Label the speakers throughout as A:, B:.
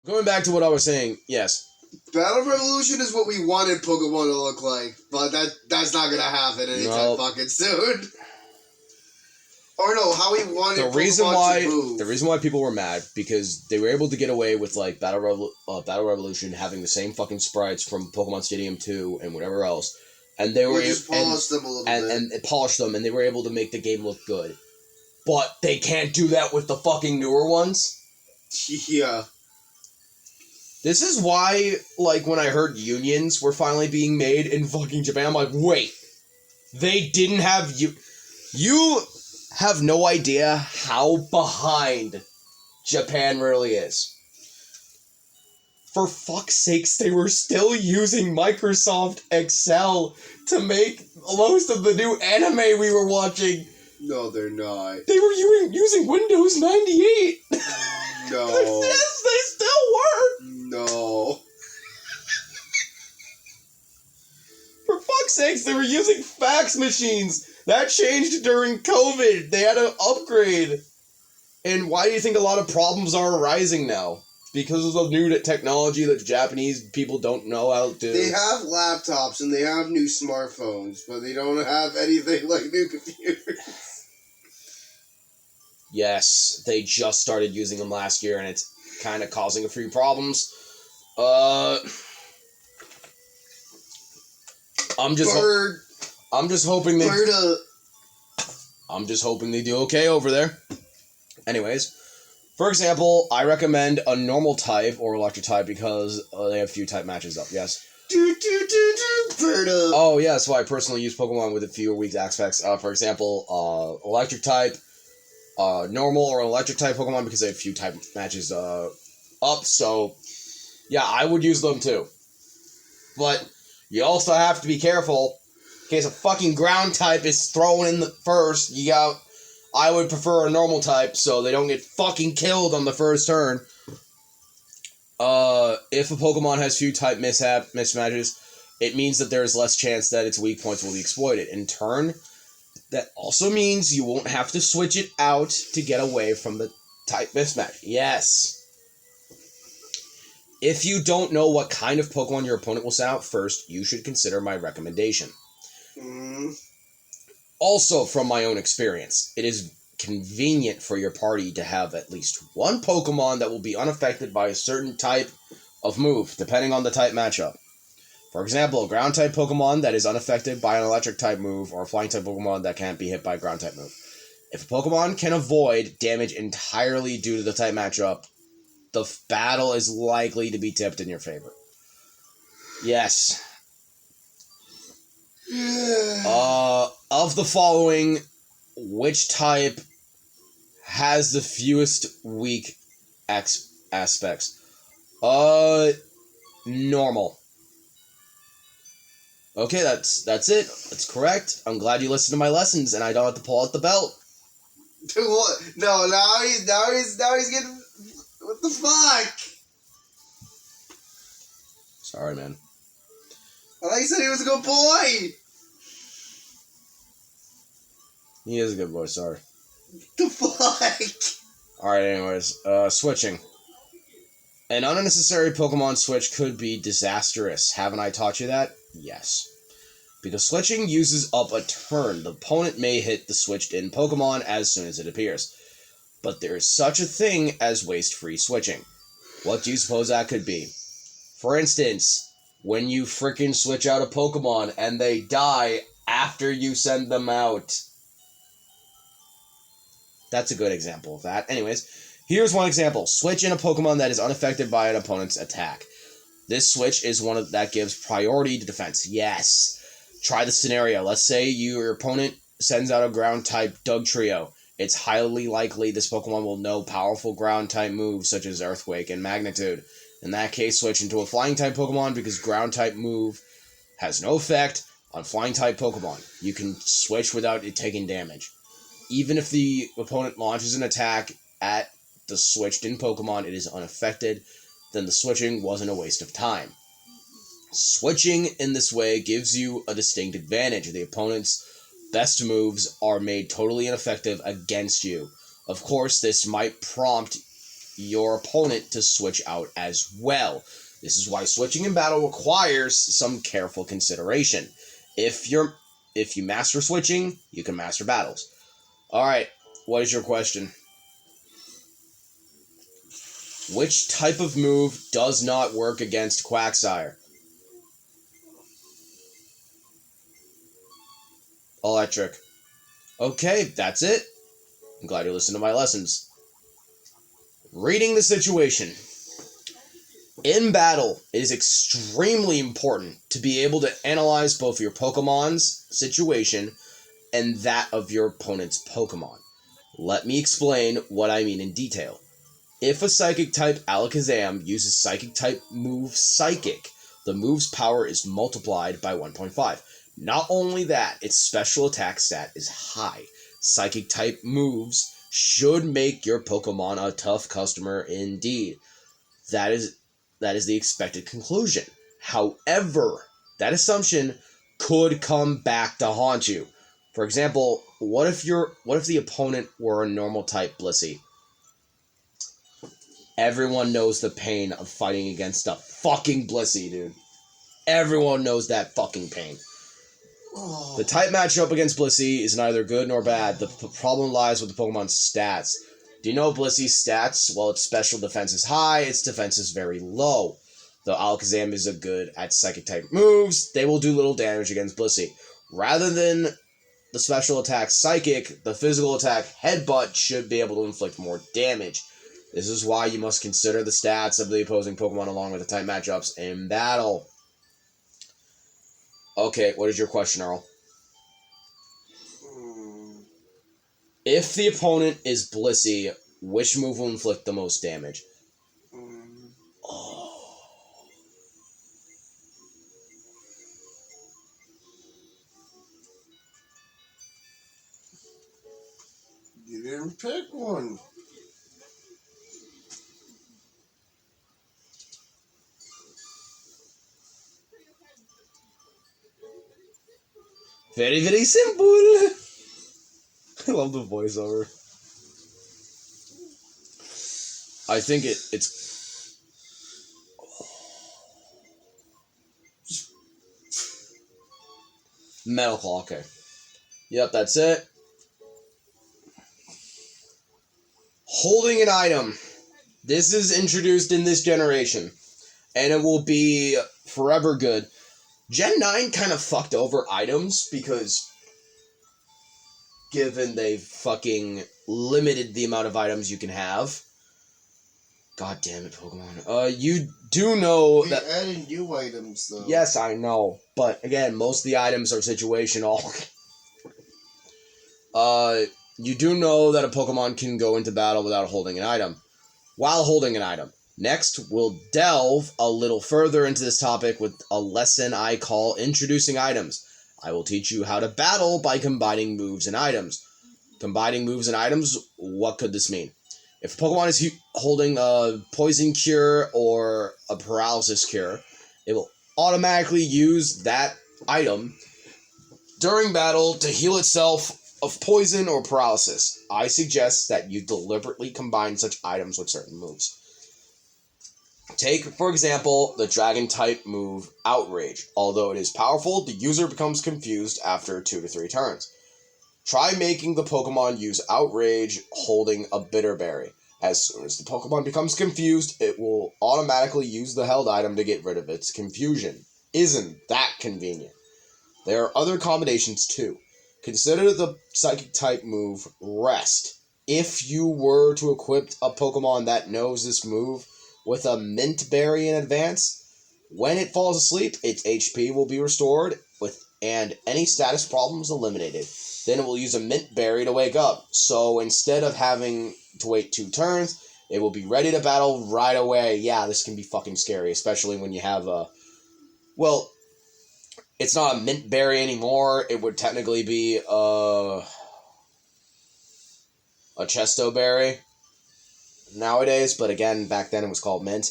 A: Going back to what I was saying, yes.
B: Battle Revolution is what we wanted Pokemon to look like, but that's not gonna happen anytime fucking soon. Or no, how we wanted Pokemon to move.
A: The reason why people were mad because they were able to get away with like Battle Revolution having the same fucking sprites from Pokemon Stadium 2 and whatever else, and they were
B: just polished them a little bit.
A: And it polished them, and they were able to make the game look good. But they can't do that with the fucking newer ones.
B: Yeah.
A: This is why, like, when I heard unions were finally being made in fucking Japan, I'm like, wait, they didn't have you. You have no idea how behind Japan really is. For fuck's sakes, they were still using Microsoft Excel to make most of the new anime we were watching.
B: No, they're not.
A: They were using Windows 98.
B: No.
A: Yes, they still were.
B: No.
A: For fuck's sakes, they were using fax machines. That changed during COVID. They had to upgrade. And why do you think a lot of problems are arising now? Because of the new technology that Japanese people don't know how to do.
B: They have laptops and they have new smartphones, but they don't have anything like new computers.
A: Yes, they just started using them last year, and it's kind of causing a few problems. I'm just hoping they. I'm just hoping they do okay over there. Anyways, for example, I recommend a normal type or electric type because they have few type matches up. Yes.
B: Birdo.
A: Oh yeah, so I personally use Pokemon with a fewer weak aspects. For example, electric type, normal or electric type Pokemon because they have few type matches up. So yeah, I would use them too. But you also have to be careful in case a fucking ground type is thrown in the first. I would prefer a normal type so they don't get fucking killed on the first turn. If a Pokemon has few type mismatches, it means that there is less chance that its weak points will be exploited. In turn, that also means you won't have to switch it out to get away from the type mismatch. Yes. If you don't know what kind of Pokemon your opponent will send out first, you should consider my recommendation. Also, from my own experience, it is convenient for your party to have at least one Pokemon that will be unaffected by a certain type of move, depending on the type matchup. For example, a ground-type Pokemon that is unaffected by an electric-type move, or a flying-type Pokemon that can't be hit by a ground-type move. If a Pokemon can avoid damage entirely due to the type matchup, the battle is likely to be tipped in your favor. Yes. Of the following, which type has the fewest weak aspects? Normal. Okay, that's it. That's correct. I'm glad you listened to my lessons, and I don't have to pull out the belt.
B: What? No, now he's getting. What the fuck?
A: Sorry, man.
B: I thought you said he was a good boy.
A: He is a good boy. Sorry.
B: The fuck?
A: All right. Anyways, switching. An unnecessary Pokemon switch could be disastrous. Haven't I taught you that? Yes. Because switching uses up a turn, the opponent may hit the switched-in Pokemon as soon as it appears. But there is such a thing as waste-free switching. What do you suppose that could be? For instance, when you frickin' switch out a Pokemon and they die after you send them out. That's a good example of that. Anyways, here's one example. Switch in a Pokemon that is unaffected by an opponent's attack. This switch is one that gives priority to defense. Yes. Try the scenario. Let's say your opponent sends out a ground-type Dugtrio. It's highly likely this Pokemon will know powerful ground-type moves such as Earthquake and Magnitude. In that case, switch into a Flying-type Pokemon because ground-type move has no effect on Flying-type Pokemon. You can switch without it taking damage. Even if the opponent launches an attack at the switched-in Pokemon, it is unaffected, then the switching wasn't a waste of time. Switching in this way gives you a distinct advantage. The opponent's best moves are made totally ineffective against you. Of course, this might prompt your opponent to switch out as well. This is why switching in battle requires some careful consideration. If you master switching, you can master battles. Alright, what is your question? Which type of move does not work against Quagsire? Electric. Okay, that's it. I'm glad you listened to my lessons. Reading the situation. In battle, it is extremely important to be able to analyze both your Pokemon's situation and that of your opponent's Pokemon. Let me explain what I mean in detail. If a Psychic-type Alakazam uses Psychic-type move Psychic, the move's power is multiplied by 1.5. Not only that, its special attack stat is high. Psychic-type moves should make your Pokemon a tough customer indeed. That is the expected conclusion. However, that assumption could come back to haunt you. For example, what if the opponent were a normal type Blissey? Everyone knows the pain of fighting against a fucking Blissey, dude. Everyone knows that fucking pain. Oh. The type matchup against Blissey is neither good nor bad. The problem lies with the Pokemon's stats. Do you know Blissey's stats? Well, its special defense is high, its defense is very low. Though Alakazam is good at Psychic-type moves, they will do little damage against Blissey. Rather than the special attack Psychic, the physical attack Headbutt should be able to inflict more damage. This is why you must consider the stats of the opposing Pokemon along with the type matchups in battle. Okay, what is your question, Earl? If the opponent is Blissey, which move will inflict the most damage? Oh.
B: You didn't pick one.
A: Very, very simple. I love the voiceover. I think it's... Metal Claw, okay. Yep, that's it. Holding an item. This is introduced in this generation. And it will be forever good. Gen 9 kind of fucked over items because given they fucking limited the amount of items you can have. God damn it, Pokemon. You do know that...
B: We added new items, though.
A: Yes, I know. But, again, most of the items are situational. You do know that a Pokemon can go into battle without holding an item. While holding an item. Next, we'll delve a little further into this topic with a lesson I call Introducing Items. I will teach you how to battle by combining moves and items. Combining moves and items, what could this mean? If a Pokemon is holding a Poison Cure or a Paralysis Cure, it will automatically use that item during battle to heal itself of poison or paralysis. I suggest that you deliberately combine such items with certain moves. Take, for example, the Dragon-type move, Outrage. Although it is powerful, the user becomes confused after 2 to 3 turns. Try making the Pokemon use Outrage holding a Bitter Berry. As soon as the Pokemon becomes confused, it will automatically use the held item to get rid of its confusion. Isn't that convenient? There are other combinations too. Consider the Psychic-type move, Rest. If you were to equip a Pokemon that knows this move with a Mint Berry in advance, when it falls asleep, its HP will be restored and any status problems eliminated. Then it will use a Mint Berry to wake up. So instead of having to wait 2 turns, it will be ready to battle right away. Yeah, this can be fucking scary, especially when you have a... Well, it's not a Mint Berry anymore. It would technically be a Chesto Berry nowadays, but again, back then it was called Mint.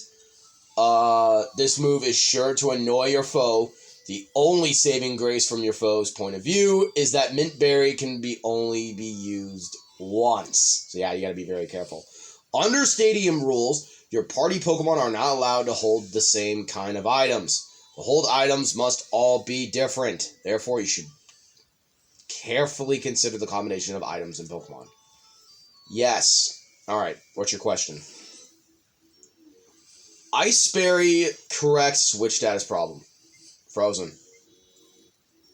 A: This move is sure to annoy your foe. The only saving grace from your foe's point of view is that Mint Berry can only be used once. So yeah, you gotta be very careful. Under Stadium rules, your party Pokemon are not allowed to hold the same kind of items. The hold items must all be different. Therefore, you should carefully consider the combination of items in Pokemon. Yes. Alright, what's your question? Ice Berry corrects which status problem? Frozen.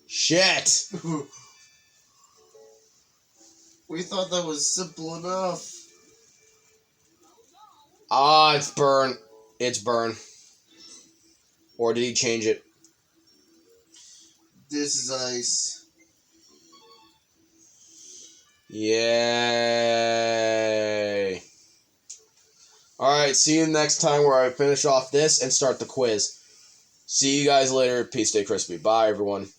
A: Shit!
C: We thought that was simple enough.
A: Ah, it's burn. It's burn. Or did he change it?
C: This is ice.
A: Yay. Alright, see you next time where I finish off this and start the quiz. See you guys later. Peace, stay crispy. Bye, everyone.